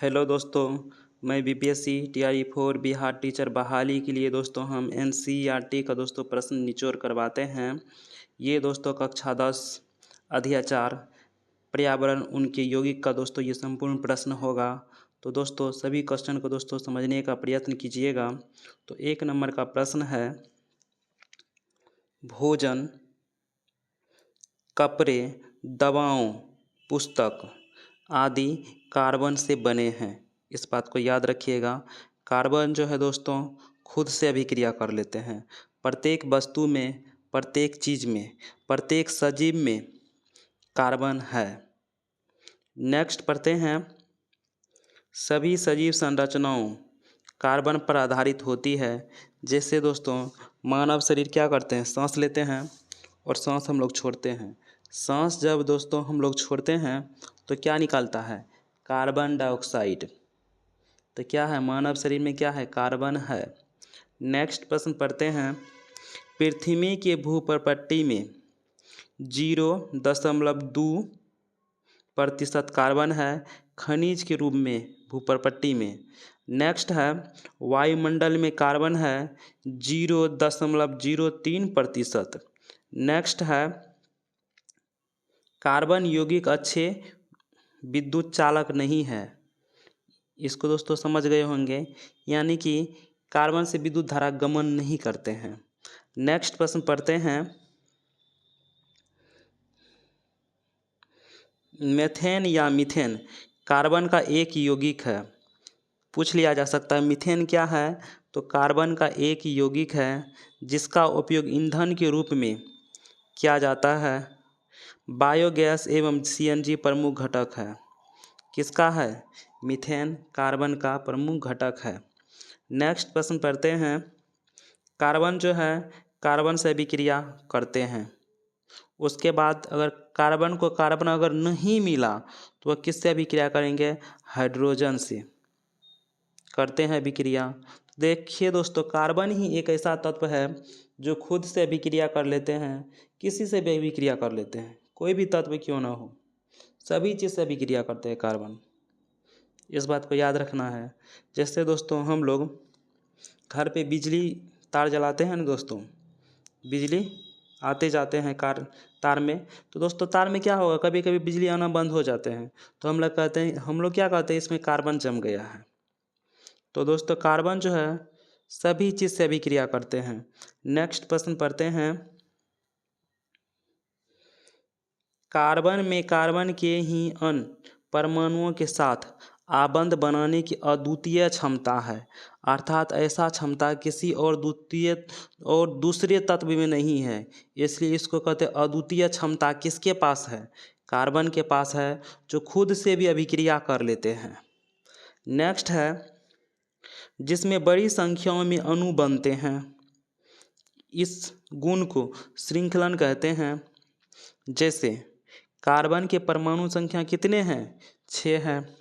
Hello दोस्तों, मैं BPSC TRE 4 Bihar teacher बहाली के लिए दोस्तों हम एनसीईआरटी का दोस्तों प्रश्न निचोड़ करवाते हैं। ये दोस्तों कक्षा 10 अध्याचार पर्यावरण उनके यौगिक का दोस्तों ये संपूर्ण प्रश्न होगा। तो दोस्तों सभी क्वेश्चन को दोस्तों समझने का प्रयत्न कीजिएगा। तो 1 नंबर का प्रश्न है, भोजन, कपड़े, दवाओं, पुस्तक आदि कार्बन से बने हैं। इस बात को याद रखिएगा। कार्बन जो है दोस्तों खुद से अभिक्रिया कर लेते हैं। प्रत्येक वस्तु में, प्रत्येक चीज़ में, प्रत्येक सजीव में कार्बन है। नेक्स्ट पढ़ते हैं, सभी सजीव संरचनाओं कार्बन पर आधारित होती है। जैसे दोस्तों मानव शरीर क्या करते हैं, सांस लेते हैं और सांस हम लोग छोड़ते हैं। सांस जब दोस्तों हम लोग छोड़ते हैं तो क्या निकलता है, कार्बन डाइऑक्साइड। तो क्या है, मानव शरीर में क्या है, कार्बन है। नेक्स्ट प्रश्न पढ़ते हैं, पृथ्वी के भूपर्पट्टी में 0.2% कार्बन है खनिज के रूप में भूपर्पट्टी में। नेक्स्ट है, वायुमंडल में कार्बन है 0.03%। नेक्स्ट है, कार्बन यौगिक अच्छे विद्युत चालक नहीं है। इसको दोस्तों समझ गए होंगे, यानी कि कार्बन से विद्युत धारा गमन नहीं करते हैं। नेक्स्ट प्रश्न पढ़ते हैं, मेथेन या मीथेन कार्बन का एक यौगिक है। पूछ लिया जा सकता है मीथेन क्या है, तो कार्बन का एक यौगिक है जिसका उपयोग ईंधन के रूप में किया जाता है। बायोगैस एवं सीएनजी प्रमुख घटक है। किसका है, मीथेन कार्बन का प्रमुख घटक है। नेक्स्ट प्रश्न पढ़ते हैं, कार्बन जो है कार्बन से अभिक्रिया करते हैं। उसके बाद अगर कार्बन अगर नहीं मिला तो वह किससे अभिक्रिया करेंगे, हाइड्रोजन से करते हैं अभिक्रिया। देखिए दोस्तों, कार्बन ही एक ऐसा तत्व है जो खुद से अभिक्रिया कर लेते हैं, किसी से भी अभिक्रिया कर लेते हैं, कोई भी तत्व क्यों ना हो, सभी चीज़ से अभिक्रिया करते हैं कार्बन। इस बात को याद रखना है। जैसे दोस्तों हम लोग घर पे बिजली तार जलाते हैं ना दोस्तों, बिजली आते जाते हैं तार में, तो दोस्तों तार में क्या होगा, कभी कभी बिजली आना बंद हो जाते हैं, तो हम लोग क्या कहते हैं, इसमें कार्बन जम गया है। तो दोस्तों कार्बन जो है सभी चीज़ से अभिक्रिया करते हैं। नेक्स्ट प्रश्न पढ़ते हैं, कार्बन में कार्बन के ही अन्य परमाणुओं के साथ आबंध बनाने की अद्वितीय क्षमता है। अर्थात ऐसा क्षमता किसी और दूसरे तत्व में नहीं है, इसलिए इसको कहते हैं अद्वितीय क्षमता किसके पास है, कार्बन के पास है, जो खुद से भी अभिक्रिया कर लेते हैं। नेक्स्ट है, जिसमें बड़ी संख्याओं में अणु बनते हैं। इस गुण को श्रृंखलन कहते हैं। जैसे कार्बन के परमाणु संख्या कितने हैं, 6 हैं,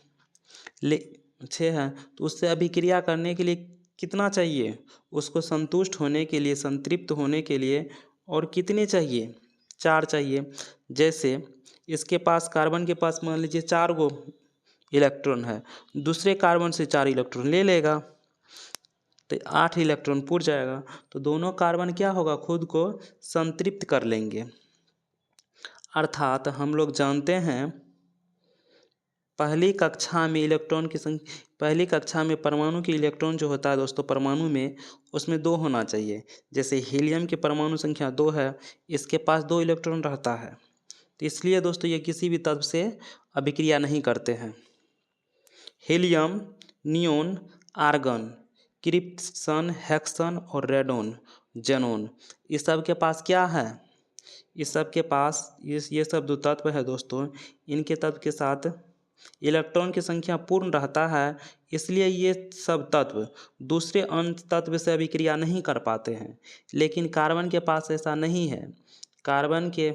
6 हैं, तो उससे अभिक्रिया करने के लिए कितना चाहिए, उसको संतुष्ट होने के लिए, संतृप्त होने के लिए और कितने चाहिए, 4 चाहिए। जैसे इसके पास, कार्बन के पास मान लीजिए 4 गो इलेक्ट्रॉन है, दूसरे कार्बन से 4 इलेक्ट्रॉन ले लेगा तो 8 इलेक्ट्रॉन पूर जाएगा। तो दोनों कार्बन क्या होगा, खुद को संतृप्त कर लेंगे। अर्थात हम लोग जानते हैं पहली कक्षा में परमाणु की इलेक्ट्रॉन जो होता है दोस्तों परमाणु में, उसमें 2 होना चाहिए। जैसे हीलियम की परमाणु संख्या 2 है, इसके पास 2 इलेक्ट्रॉन रहता है, तो इसलिए दोस्तों ये किसी भी तत्व से अभिक्रिया नहीं करते हैं। हीलियम, नियोन, आर्गन, क्रिप्टन, हेक्सन और रेडोन, जेनोन, इस सब के पास क्या है, इस सब के पास ये सब जो तत्व है दोस्तों, इनके तत्व के साथ इलेक्ट्रॉन की संख्या पूर्ण रहता है, इसलिए ये सब तत्व दूसरे अन्य तत्व से अभिक्रिया नहीं कर पाते हैं। लेकिन कार्बन के पास ऐसा नहीं है। कार्बन के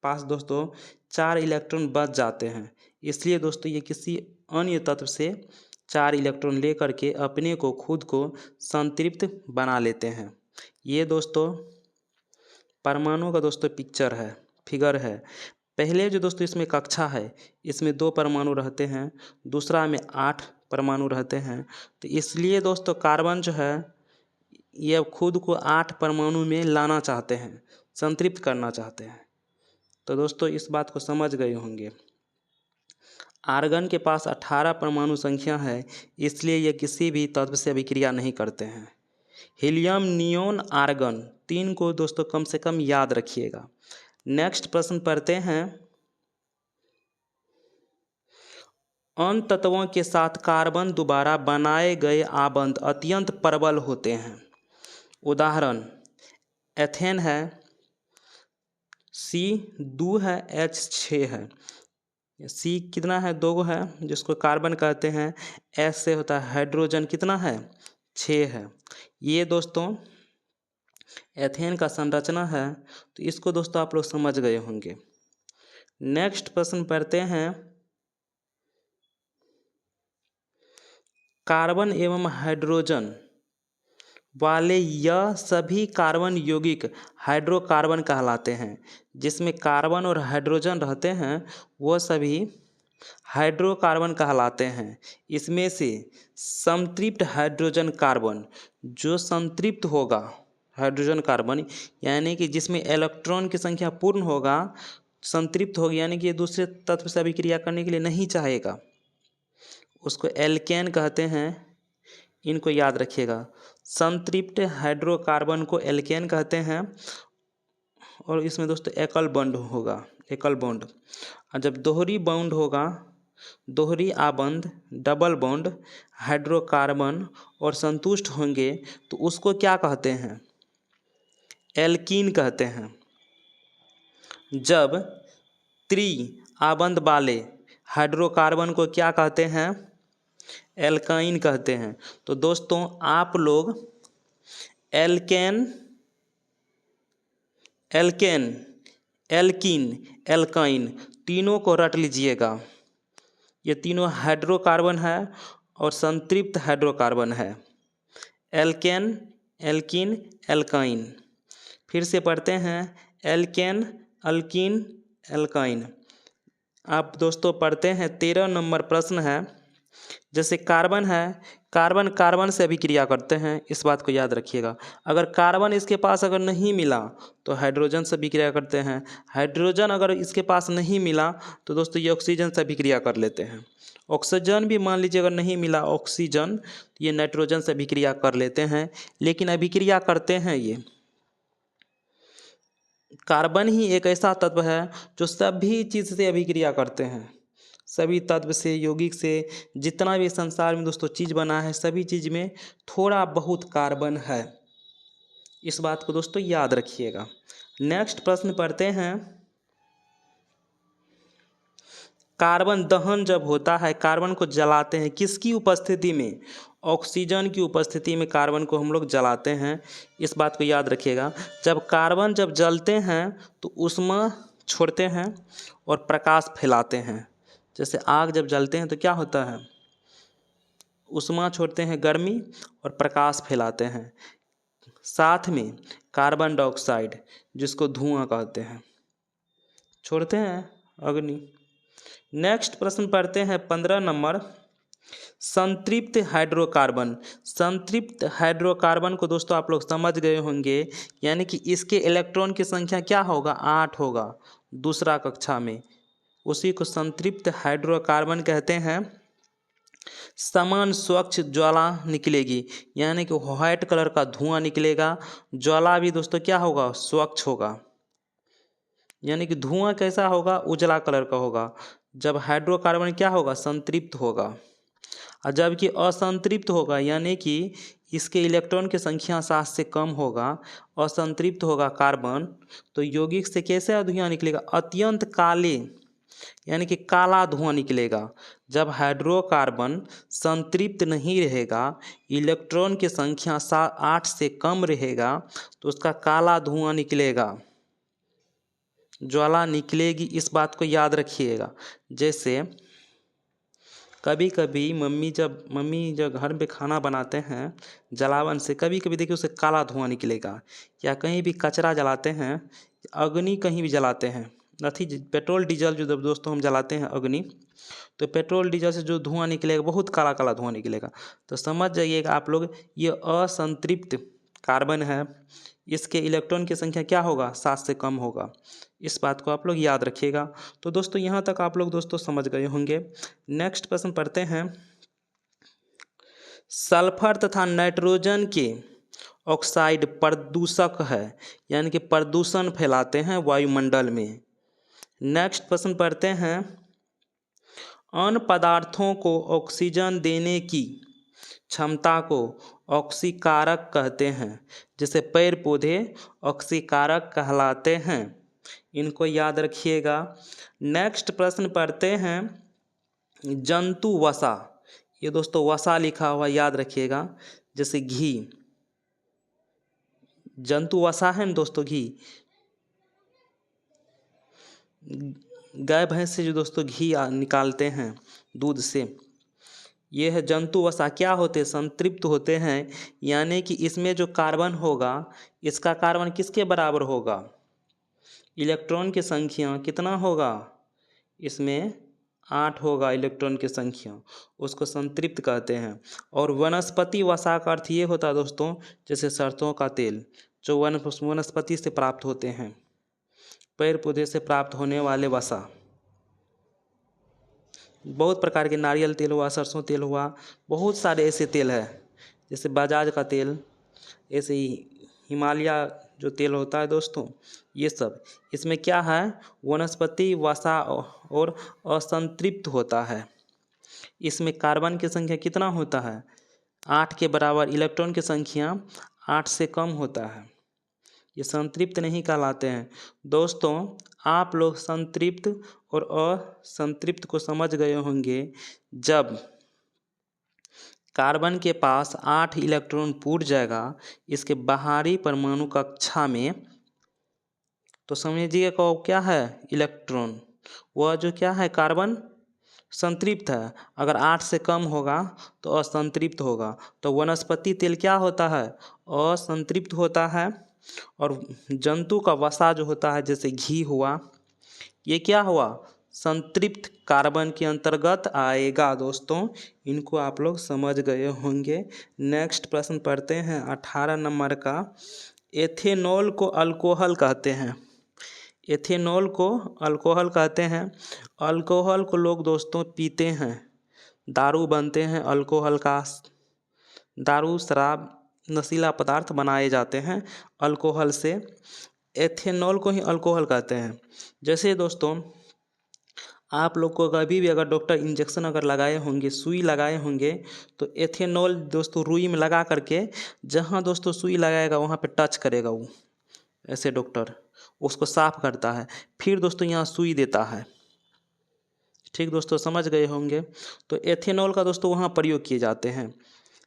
पास दोस्तों 4 इलेक्ट्रॉन बच जाते हैं, इसलिए दोस्तों ये किसी अन्य तत्व से 4 इलेक्ट्रॉन लेकर के अपने को, खुद को संतृप्त बना लेते हैं। ये दोस्तों परमाणु का दोस्तों फिगर है। पहले जो दोस्तों इसमें कक्षा है इसमें 2 परमाणु रहते हैं, दूसरा में 8 परमाणु रहते हैं। तो इसलिए दोस्तों कार्बन जो है ये खुद को 8 परमाणु में लाना चाहते हैं, संतृप्त करना चाहते हैं। तो दोस्तों इस बात को समझ गए होंगे। आर्गन के पास 18 परमाणु संख्या है, इसलिए ये किसी भी तत्व से अभिक्रिया नहीं करते हैं। हीलियम, नियोन, आर्गन 3 को दोस्तों कम से कम याद रखिएगा। नेक्स्ट प्रश्न पढ़ते हैं। अन्य तत्वों के साथ कार्बन द्वारा बनाए गए आबंध अत्यंत प्रबल होते हैं। उदाहरण एथेन है, C2 है, H6 है। C कितना है, 2 है, जिसको कार्बन कहते हैं। S से होता है हाइड्रोजन, कितना है, 6 है। ये दोस्तों एथेन का संरचना है। तो इसको दोस्तों आप लोग समझ गए होंगे। नेक्स्ट प्रश्न पढ़ते हैं। कार्बन एवं हाइड्रोजन वाले यह सभी कार्बन यौगिक हाइड्रोकार्बन कहलाते हैं। जिसमें कार्बन और हाइड्रोजन रहते हैं वो सभी हाइड्रोकार्बन कहलाते हैं। इसमें से संतृप्त हाइड्रोजन कार्बन, जो संतृप्त होगा हाइड्रोजन कार्बन, यानी कि जिसमें इलेक्ट्रॉन की संख्या पूर्ण होगा, संतृप्त होगी, यानी कि ये दूसरे तत्व से अभिक्रिया करने के लिए नहीं चाहेगा, उसको एल्केन कहते हैं। इनको याद रखिएगा। संतृप्त हाइड्रोकार्बन को एल्केन कहते हैं। और इसमें दोस्तों एकल बॉन्ड होगा, एकल बॉन्ड। और जब दोहरी बॉन्ड होगा, दोहरी आबंध, डबल बॉन्ड हाइड्रोकार्बन और संतुष्ट होंगे तो उसको क्या कहते हैं, एल्कीन कहते हैं। जब त्रि आबंध वाले हाइड्रोकार्बन को क्या कहते हैं, एल्काइन कहते हैं। तो दोस्तों आप लोग एल्केन, एल्केन, एल्कीन, एल्काइन तीनों को रट लीजिएगा। ये तीनों हाइड्रोकार्बन है और संतृप्त हाइड्रोकार्बन है। Alkane, alkene, alkyne. फिर से पढ़ते हैं। Alkane, alkene, alkyne. आप दोस्तों पढ़ते हैं 13 नंबर प्रश्न है। जैसे कार्बन है, कार्बन कार्बन से अभिक्रिया करते हैं, इस बात को याद रखिएगा। अगर कार्बन इसके पास अगर नहीं मिला तो हाइड्रोजन से अभिक्रिया करते हैं। हाइड्रोजन अगर इसके पास नहीं मिला तो दोस्तों ये ऑक्सीजन से अभिक्रिया कर लेते हैं। ऑक्सीजन भी मान लीजिए अगर नहीं मिला ऑक्सीजन, तो ये नाइट्रोजन से अभिक्रिया कर लेते हैं। लेकिन अभिक्रिया करते हैं ये, कार्बन ही एक ऐसा तत्व है जो सभी चीज़ से अभिक्रिया करते हैं। सभी तत्व से, यौगिक से, जितना भी संसार में दोस्तों चीज़ बना है, सभी चीज़ में थोड़ा बहुत कार्बन है। इस बात को दोस्तों याद रखिएगा। नेक्स्ट प्रश्न पढ़ते हैं। कार्बन दहन जब होता है, कार्बन को जलाते हैं, किसकी उपस्थिति में, ऑक्सीजन की उपस्थिति में कार्बन को हम लोग जलाते हैं। इस बात को याद रखिएगा। जब कार्बन जब जलते हैं तो ऊष्मा छोड़ते हैं और प्रकाश फैलाते हैं। जैसे आग जब जलते हैं तो क्या होता है, ऊष्मा छोड़ते हैं, गर्मी, और प्रकाश फैलाते हैं। साथ में कार्बन डाइऑक्साइड, जिसको धुआं कहते हैं, छोड़ते हैं, अग्नि। नेक्स्ट प्रश्न पढ़ते हैं 15 नंबर। संतृप्त हाइड्रोकार्बन। संतृप्त हाइड्रोकार्बन को दोस्तों आप लोग समझ गए होंगे, यानी कि इसके इलेक्ट्रॉन की संख्या क्या होगा, 8 होगा दूसरा कक्षा में। उसी को संतृप्त हाइड्रोकार्बन कहते हैं। समान स्वच्छ ज्वाला निकलेगी, यानी कि व्हाइट कलर का धुआं निकलेगा। ज्वाला भी दोस्तों क्या होगा, स्वच्छ होगा। यानी कि धुआं कैसा होगा, उजला कलर का होगा। जब हाइड्रोकार्बन क्या होगा, संतृप्त होगा। और जबकि असंतृप्त होगा, यानी कि इसके इलेक्ट्रॉन की संख्या 7 से कम होगा, असंतृप्त होगा कार्बन, तो यौगिक से कैसे धुआं निकलेगा, अत्यंत काले, यानी कि काला धुआं निकलेगा। जब हाइड्रोकार्बन संतृप्त नहीं रहेगा, इलेक्ट्रॉन की संख्या 8 से कम रहेगा, तो उसका काला धुआं निकलेगा, ज्वाला निकलेगी। इस बात को याद रखिएगा। जैसे कभी कभी मम्मी जब घर पे खाना बनाते हैं जलावन से, कभी कभी देखिए उससे काला धुआं निकलेगा। या कहीं भी कचरा जलाते हैं, अग्नि कहीं भी जलाते हैं, पेट्रोल डीजल जो दोस्तों हम जलाते हैं अग्नि, तो पेट्रोल डीजल से जो धुआं निकलेगा बहुत काला काला धुआं निकलेगा। तो समझ जाइएगा आप लोग, ये असंतृप्त कार्बन है, इसके इलेक्ट्रॉन की संख्या क्या होगा, 7 से कम होगा। इस बात को आप लोग याद रखिएगा। तो दोस्तों यहाँ तक आप लोग दोस्तों समझ गए होंगे। नेक्स्ट प्रश्न पढ़ते हैं। सल्फर तथा नाइट्रोजन के ऑक्साइड प्रदूषक है, यानी कि प्रदूषण फैलाते हैं वायुमंडल में। नेक्स्ट प्रश्न पढ़ते हैं। अन्य पदार्थों को ऑक्सीजन देने की क्षमता को ऑक्सीकारक कहते हैं, जैसे पेड़ पौधे ऑक्सीकारक कहलाते हैं। इनको याद रखिएगा। नेक्स्ट प्रश्न पढ़ते हैं। जंतु वसा, ये दोस्तों वसा लिखा हुआ याद रखिएगा, जैसे घी, जंतु वसा है ना दोस्तों, घी, गाय भैंस से जो दोस्तों घी निकालते हैं दूध से, ये है जंतु वसा। क्या होते हैं, संतृप्त होते हैं, यानी कि इसमें जो कार्बन होगा, इसका कार्बन किसके बराबर होगा, इलेक्ट्रॉन की संख्या कितना होगा, इसमें 8 होगा इलेक्ट्रॉन की संख्या, उसको संतृप्त कहते हैं। और वनस्पति वसा का अर्थ ये होता है दोस्तों, जैसे सरसों का तेल जो वनस्पति से प्राप्त होते हैं, पेड़ पौधे से प्राप्त होने वाले वसा। बहुत प्रकार के नारियल तेल हुआ, सरसों तेल हुआ, बहुत सारे ऐसे तेल हैं, जैसे बजाज का तेल, ऐसे ही हिमालय जो तेल होता है दोस्तों, ये सब इसमें क्या है, वनस्पति वसा और असंतृप्त होता है। इसमें कार्बन की संख्या कितना होता है, 8 के बराबर, इलेक्ट्रॉन की संख्या 8 से कम होता है। ये संतृप्त नहीं कहलाते हैं। दोस्तों आप लोग संतृप्त और असंतृप्त को समझ गए होंगे। जब कार्बन के पास 8 इलेक्ट्रॉन पूर्ण जाएगा इसके बाहरी परमाणु कक्षा में, तो समझिएगा वो क्या है, इलेक्ट्रॉन, वह जो क्या है, कार्बन संतृप्त है। अगर 8 से कम होगा तो असंतृप्त होगा। तो वनस्पति तेल क्या होता है, असंतृप्त होता है। और जंतु का वसा जो होता है, जैसे घी हुआ, ये क्या हुआ, संतृप्त कार्बन के अंतर्गत आएगा। दोस्तों इनको आप लोग समझ गए होंगे। नेक्स्ट प्रश्न पढ़ते हैं 18 नंबर का। एथेनॉल को अल्कोहल कहते हैं, एथेनॉल को अल्कोहल कहते हैं। अल्कोहल को लोग दोस्तों पीते हैं, दारू बनते हैं अल्कोहल का, दारू शराब नशीला पदार्थ बनाए जाते हैं अल्कोहल से। एथेनॉल को ही अल्कोहल कहते हैं। जैसे दोस्तों आप लोग को कभी भी अगर डॉक्टर इंजेक्शन अगर लगाए होंगे, सुई लगाए होंगे, तो एथेनॉल दोस्तों रुई में लगा करके जहाँ दोस्तों सुई लगाएगा वहाँ पे टच करेगा, वो ऐसे डॉक्टर उसको साफ करता है, फिर दोस्तों यहाँ सुई देता है। ठीक दोस्तों समझ गए होंगे। तो एथेनॉल का दोस्तों वहाँ प्रयोग किए जाते हैं।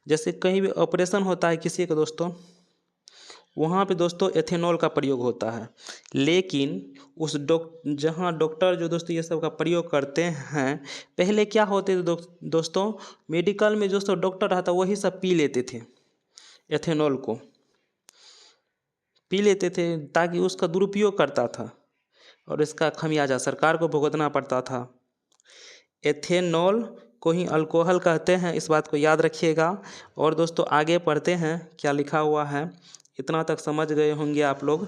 जैसे कहीं भी ऑपरेशन होता है किसी का दोस्तों, वहाँ पे दोस्तों एथेनॉल का प्रयोग होता है। लेकिन उस जहाँ डॉक्टर जो दोस्तों ये सब का प्रयोग करते हैं, पहले क्या होते थे दोस्तों, मेडिकल में जो डॉक्टर रहता वही सब पी लेते थे, एथेनॉल को पी लेते थे, ताकि उसका दुरुपयोग करता था और इसका खमियाजा सरकार को भुगतना पड़ता था। एथेनॉल को ही अल्कोहल कहते हैं, इस बात को याद रखिएगा। और दोस्तों आगे पढ़ते हैं क्या लिखा हुआ है, इतना तक समझ गए होंगे आप लोग।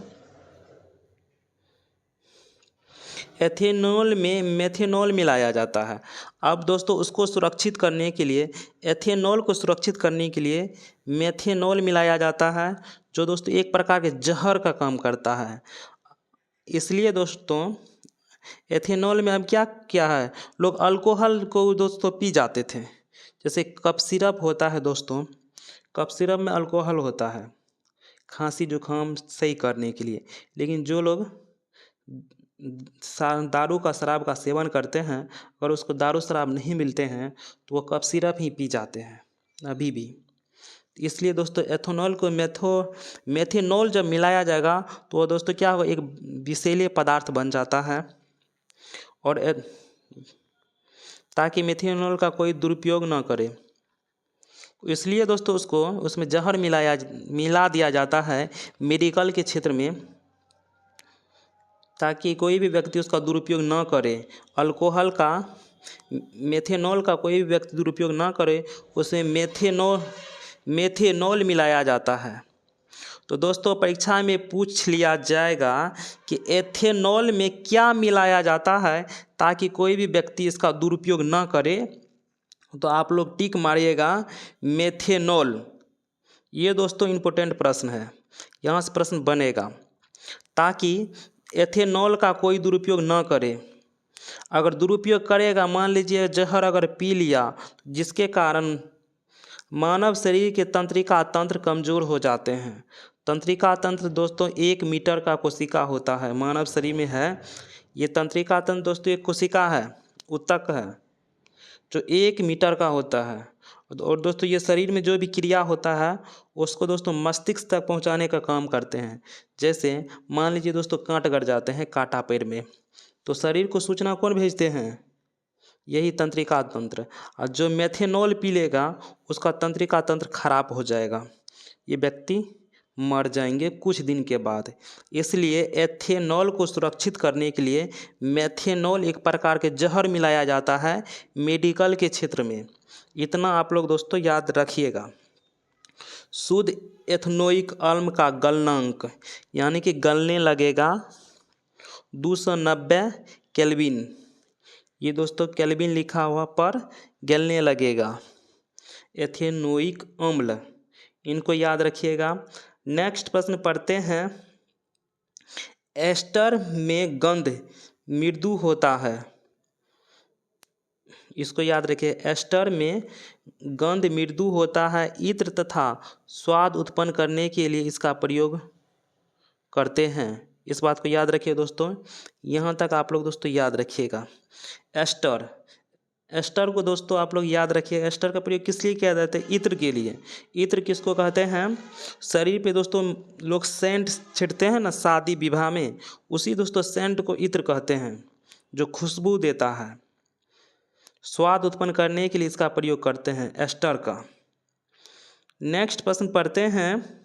एथेनॉल में मेथेनॉल मिलाया जाता है। अब दोस्तों उसको सुरक्षित करने के लिए, एथेनॉल को सुरक्षित करने के लिए मेथेनॉल मिलाया जाता है, जो दोस्तों एक प्रकार के जहर का काम करता है। इसलिए दोस्तों एथेनॉल में अब क्या क्या है, लोग अल्कोहल को दोस्तों पी जाते थे। जैसे कफ सिरप होता है दोस्तों, कफ सिरप में अल्कोहल होता है खांसी जुकाम सही करने के लिए। लेकिन जो लोग दारू का शराब का सेवन करते हैं, अगर उसको दारू शराब नहीं मिलते हैं तो वो कफ सिरप ही पी जाते हैं अभी भी। इसलिए दोस्तों एथेनॉल को मेथेनॉल जब मिलाया जाएगा तो वो दोस्तों क्या होगा, एक विषैले पदार्थ बन जाता है। और ताकि मेथेनॉल का कोई दुरुपयोग ना करे, इसलिए दोस्तों उसको उसमें जहर मिला दिया जाता है मेडिकल के क्षेत्र में, ताकि कोई भी व्यक्ति उसका दुरुपयोग ना करे। अल्कोहल का, मेथेनॉल का कोई भी व्यक्ति दुरुपयोग ना करे, उसमें मेथेनॉल मिलाया जाता है। तो दोस्तों परीक्षा में पूछ लिया जाएगा कि एथेनॉल में क्या मिलाया जाता है ताकि कोई भी व्यक्ति इसका दुरुपयोग ना करे, तो आप लोग टिक मारिएगा मेथेनॉल। ये दोस्तों इम्पोर्टेंट प्रश्न है, यहाँ से प्रश्न बनेगा, ताकि एथेनॉल का कोई दुरुपयोग ना करे। अगर दुरुपयोग करेगा, मान लीजिए जहर अगर पी लिया, जिसके कारण मानव शरीर के तंत्रिका तंत्र कमज़ोर हो जाते हैं। तंत्रिका तंत्र दोस्तों 1 मीटर का कोशिका होता है, मानव शरीर में है। ये तंत्रिका तंत्र दोस्तों एक कोशिका है, ऊतक है, जो 1 मीटर का होता है। और दोस्तों ये शरीर में जो भी क्रिया होता है उसको दोस्तों मस्तिष्क तक पहुंचाने का काम करते हैं। जैसे मान लीजिए दोस्तों कांट गड़ जाते हैं कांटा पैर में, तो शरीर को सूचना कौन भेजते हैं? यही तंत्रिका तंत्र। और जो मेथेनॉल पी लेगा उसका तंत्रिका तंत्र खराब हो जाएगा, ये व्यक्ति मर जाएंगे कुछ दिन के बाद। इसलिए एथेनॉल को सुरक्षित करने के लिए मेथेनॉल एक प्रकार के जहर मिलाया जाता है मेडिकल के क्षेत्र में। इतना आप लोग दोस्तों याद रखिएगा। शुद्ध एथनोइक अम्ल का गलनांक यानी कि गलने लगेगा 290 केल्विन। ये दोस्तों केल्विन लिखा हुआ पर गलने लगेगा। एथेनोइक अम्ल, इनको याद रखिएगा। नेक्स्ट प्रश्न पढ़ते हैं। एस्टर में गंध मृदु होता है, इसको याद रखिए। एस्टर में गंध मृदु होता है, इत्र तथा स्वाद उत्पन्न करने के लिए इसका प्रयोग करते हैं। इस बात को याद रखिए दोस्तों, यहाँ तक आप लोग दोस्तों याद रखिएगा। एस्टर, एस्टर को दोस्तों आप लोग याद रखिए। एस्टर का प्रयोग किस लिए किया जाता है? इत्र के लिए। इत्र किसको कहते हैं? शरीर पे दोस्तों लोग सेंट छिड़ते हैं ना शादी विवाह में, उसी दोस्तों सेंट को इत्र कहते हैं, जो खुशबू देता है। स्वाद उत्पन्न करने के लिए इसका प्रयोग करते हैं एस्टर का। नेक्स्ट प्रश्न पढ़ते हैं।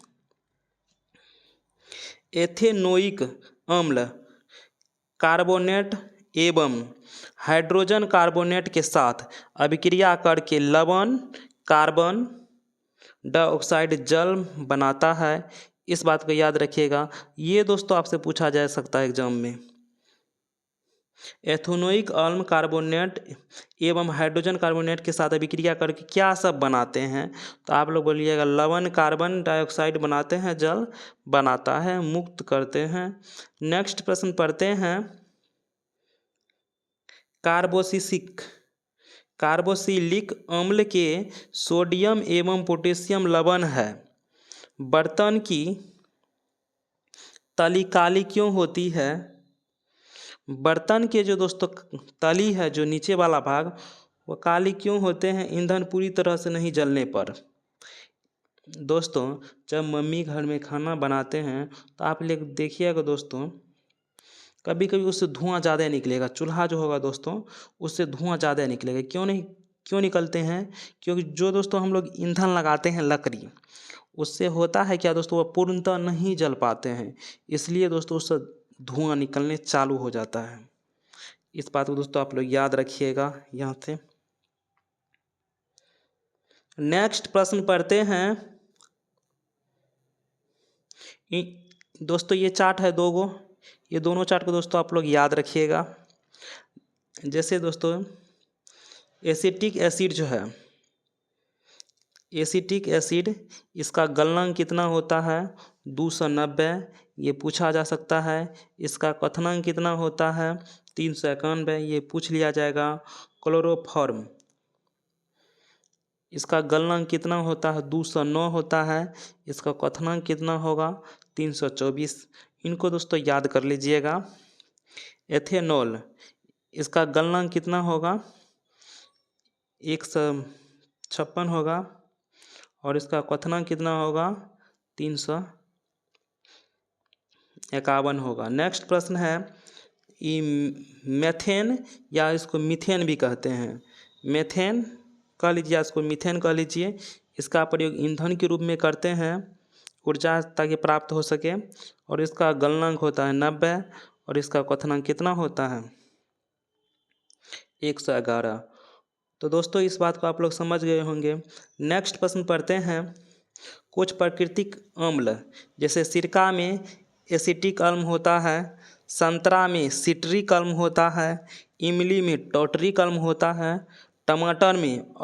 एथेनोइक अम्ल कार्बोनेट एवं हाइड्रोजन कार्बोनेट के साथ अभिक्रिया करके लवण कार्बन डाइऑक्साइड जल बनाता है। इस बात को याद रखिएगा, ये दोस्तों आपसे पूछा जा सकता है एग्जाम में। एथेनोइक अम्ल कार्बोनेट एवं हाइड्रोजन कार्बोनेट के साथ अभिक्रिया करके क्या सब बनाते हैं? तो आप लोग बोलिएगा लवण कार्बन डाइऑक्साइड बनाते हैं, जल बनाता है, मुक्त करते हैं। नेक्स्ट प्रश्न पढ़ते हैं। कार्बोक्सिलिक अम्ल के सोडियम एवं पोटेशियम लवण है। बर्तन की तली काली क्यों होती है? बर्तन के जो दोस्तों तली है, जो नीचे वाला भाग, वो काली क्यों होते हैं? ईंधन पूरी तरह से नहीं जलने पर। दोस्तों जब मम्मी घर में खाना बनाते हैं तो आप लोग देखिएगा दोस्तों, कभी कभी उससे धुआं ज़्यादा निकलेगा। चूल्हा जो होगा दोस्तों उससे धुआं ज़्यादा निकलेगा। क्यों निकलते हैं? क्योंकि जो दोस्तों हम लोग ईंधन लगाते हैं लकड़ी, उससे होता है क्या दोस्तों, वो पूर्णतः नहीं जल पाते हैं, इसलिए दोस्तों उससे धुआं निकलने चालू हो जाता है। इस बात को दोस्तों आप लोग याद रखिएगा यहाँ से। नेक्स्ट प्रश्न पढ़ते हैं। दोस्तों ये चार्ट है 2 गो, ये दोनों चार्ट को दोस्तों आप लोग याद रखिएगा। जैसे दोस्तों एसिटिक एसिड जो है, एसिटिक एसिड, इसका गलनांक कितना होता है? 290, ये पूछा जा सकता है। इसका क्वथनांक कितना होता है? 391, ये पूछ लिया जाएगा। क्लोरोफॉर्म, इसका गलनांक कितना होता है? 209 होता है। इसका क्वथनांक कितना होगा? 324। इनको दोस्तों याद कर लीजिएगा। एथेनॉल, इसका गलनांक कितना होगा? 156 होगा, और इसका क्वथनांक कितना होगा? 351 होगा। नेक्स्ट प्रश्न है। मेथेन, या इसको मीथेन भी कहते हैं, मेथेन कह लीजिए, इसको मीथेन कह लीजिए। इसका प्रयोग ईंधन के रूप में करते हैं, ऊर्जा ताकि प्राप्त हो सके, और इसका गलनांक होता है 90, और इसका क्वथनांक कितना होता है 111। तो दोस्तों इस बात को आप लोग समझ गए होंगे। नेक्स्ट प्रश्न पढ़ते हैं। कुछ प्राकृतिक अम्ल जैसे सिरका में एसिटिक अम्ल होता है, संतरा में सिट्रिक अम्ल होता है, इमली में टॉटरिक अम्ल होता है, टमाटर में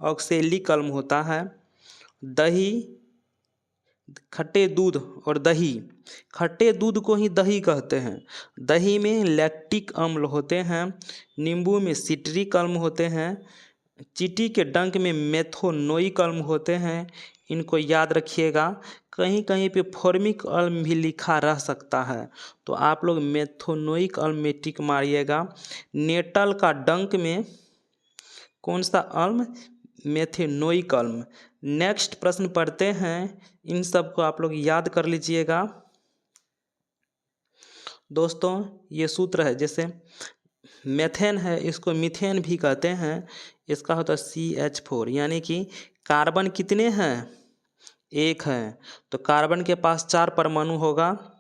ऑक्सैलिक अम्ल होता है, दही खट्टे दूध और दही, खट्टे दूध को ही दही कहते हैं, दही में लैक्टिक अम्ल होते हैं, नींबू में सिट्रिक अम्ल होते हैं, चींटी के डंक में मेथोनोइक अम्ल होते हैं। इनको याद रखिएगा। कहीं कहीं पे फॉर्मिक अम्ल भी लिखा रह सकता है, तो आप लोग मेथोनोइक अम्ल में टिक मारिएगा। नेटल का डंक में कौन सा अम्ल मेथेनोइक अम्ल। नेक्स्ट प्रश्न पढ़ते हैं। इन सब को आप लोग याद कर लीजिएगा। दोस्तों ये सूत्र है, जैसे मेथेन है इसको मीथेन भी कहते हैं, इसका होता है CH4, यानी कि कार्बन कितने हैं 1 है, तो कार्बन के पास 4 परमाणु होगा,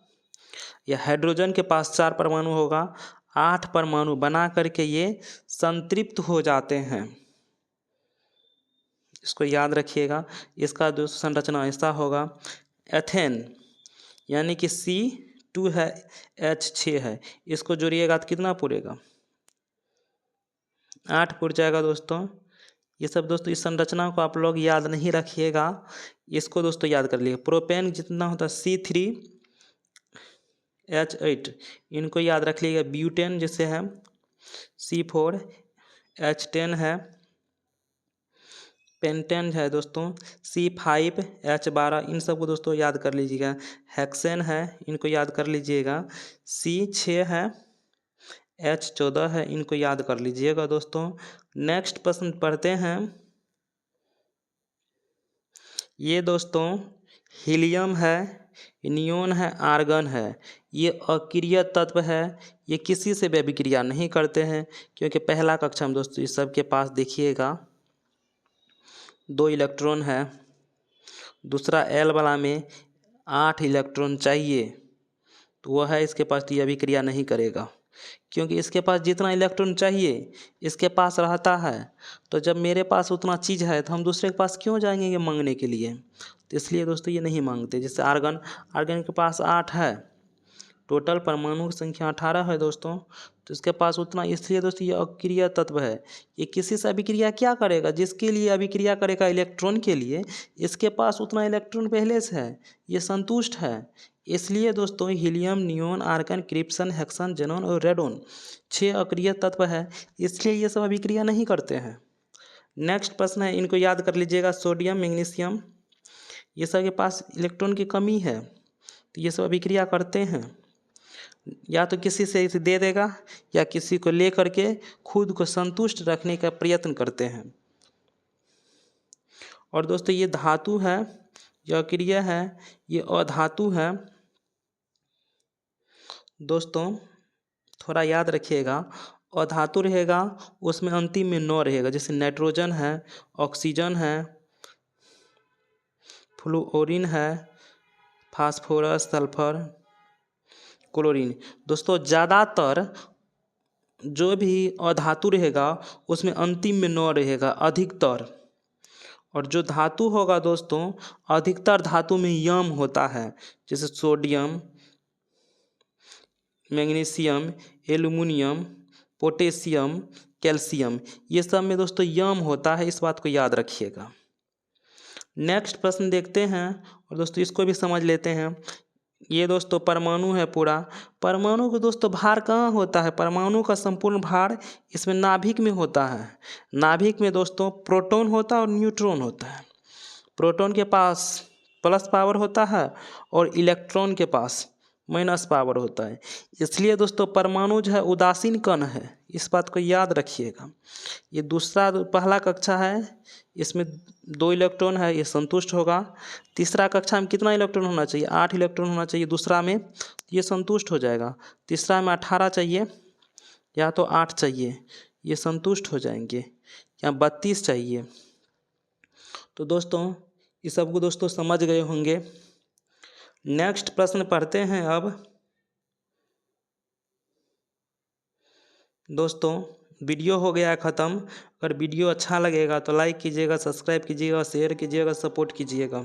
या हाइड्रोजन के पास 4 परमाणु होगा, 8 परमाणु बना करके ये संतृप्त हो जाते हैं। इसको याद रखिएगा। इसका जो संरचना ऐसा होगा, एथेन यानी कि C2 है, H6 है, इसको जोड़िएगा तो कितना पूरेगा 8 पुर जाएगा। दोस्तों ये सब दोस्तों इस संरचना को आप लोग याद नहीं रखिएगा, इसको दोस्तों याद कर लिए। प्रोपेन जितना होता है C3H8, इनको याद रख लीजिएगा। ब्यूटेन जैसे है C4H10 है, पेंटेन है दोस्तों C5H12, इन सब को दोस्तों याद कर लीजिएगा। हेक्सेन है, इनको याद कर लीजिएगा। C6 है, H14 है, इनको याद कर लीजिएगा दोस्तों। नेक्स्ट प्रश्न पढ़ते हैं। ये दोस्तों हीलियम है, नियोन है, आर्गन है, ये अक्रिय तत्व है, ये किसी से भी अभिक्रिया नहीं करते हैं, क्योंकि पहला कक्षा में दोस्तों इस सब के पास देखिएगा 2 इलेक्ट्रॉन है, दूसरा L वाला में 8 इलेक्ट्रॉन चाहिए, तो वह है इसके पास, तो ये अभिक्रिया नहीं करेगा, क्योंकि इसके पास जितना इलेक्ट्रॉन चाहिए इसके पास रहता है। तो जब मेरे पास उतना चीज़ है तो हम दूसरे के पास क्यों जाएंगे ये मांगने के लिए, तो इसलिए दोस्तों ये नहीं मांगते। जैसे आर्गन, आर्गन के पास 8 है, टोटल परमाणु की संख्या 18 है दोस्तों, तो इसके पास उतना, इसलिए दोस्तों ये अक्रिय तत्व है। ये किसी से अभिक्रिया क्या करेगा, जिसके लिए अभिक्रिया करेगा इलेक्ट्रॉन के लिए, इसके पास उतना इलेक्ट्रॉन पहले से है, ये संतुष्ट है। इसलिए दोस्तों helium, neon, argon, क्रिप्सन, hexane, xenon और रेडोन 6 अक्रिय तत्व है, इसलिए ये सब अभिक्रिया नहीं करते हैं। नेक्स्ट प्रश्न है, इनको याद कर लीजिएगा। सोडियम, मैग्नीशियम, ये सब के पास इलेक्ट्रॉन की कमी है, तो ये सब अभिक्रिया करते हैं, या तो किसी से इसे दे देगा या किसी को ले करके खुद को संतुष्ट रखने का प्रयत्न करते हैं। और दोस्तों ये धातु है, यह अक्रिय है, ये अधातु है। दोस्तों थोड़ा याद रखिएगा, अधातु रहेगा उसमें अंतिम में 9 रहेगा, जैसे नाइट्रोजन है, ऑक्सीजन है, फ्लोरीन है, फास्फोरस, सल्फर, क्लोरीन। दोस्तों ज़्यादातर जो भी अधातु रहेगा उसमें अंतिम में 9 रहेगा अधिकतर, और जो धातु होगा दोस्तों अधिकतर धातु में यम होता है, जैसे sodium, magnesium, aluminium, potassium, calcium, ये सब में दोस्तों यम होता है, इस बात को याद रखिएगा। नेक्स्ट प्रश्न देखते हैं, और दोस्तों इसको भी समझ लेते हैं। ये दोस्तों परमाणु है पूरा, परमाणु को दोस्तों भार कहाँ होता है, परमाणु का संपूर्ण भार इसमें नाभिक में होता है। नाभिक में दोस्तों प्रोटॉन होता है और न्यूट्रॉन होता है। प्रोटॉन के पास प्लस पावर होता है और इलेक्ट्रॉन के पास माइनस पावर होता है, इसलिए दोस्तों परमाणु जो है उदासीन कण है, इस बात को याद रखिएगा। ये दूसरा, पहला कक्षा है, इसमें 2 इलेक्ट्रॉन है, ये संतुष्ट होगा। तीसरा कक्षा में कितना इलेक्ट्रॉन होना चाहिए, 8 इलेक्ट्रॉन होना चाहिए दूसरा में, ये संतुष्ट हो जाएगा। तीसरा में 18 चाहिए या तो 8 चाहिए, ये संतुष्ट हो जाएंगे, या 32 चाहिए। तो दोस्तों इस सब को दोस्तों समझ गए होंगे। नेक्स्ट प्रश्न पढ़ते हैं अब। दोस्तों वीडियो हो गया है ख़त्म। अगर वीडियो अच्छा लगेगा तो लाइक कीजिएगा, सब्सक्राइब कीजिएगा, शेयर कीजिएगा, सपोर्ट कीजिएगा।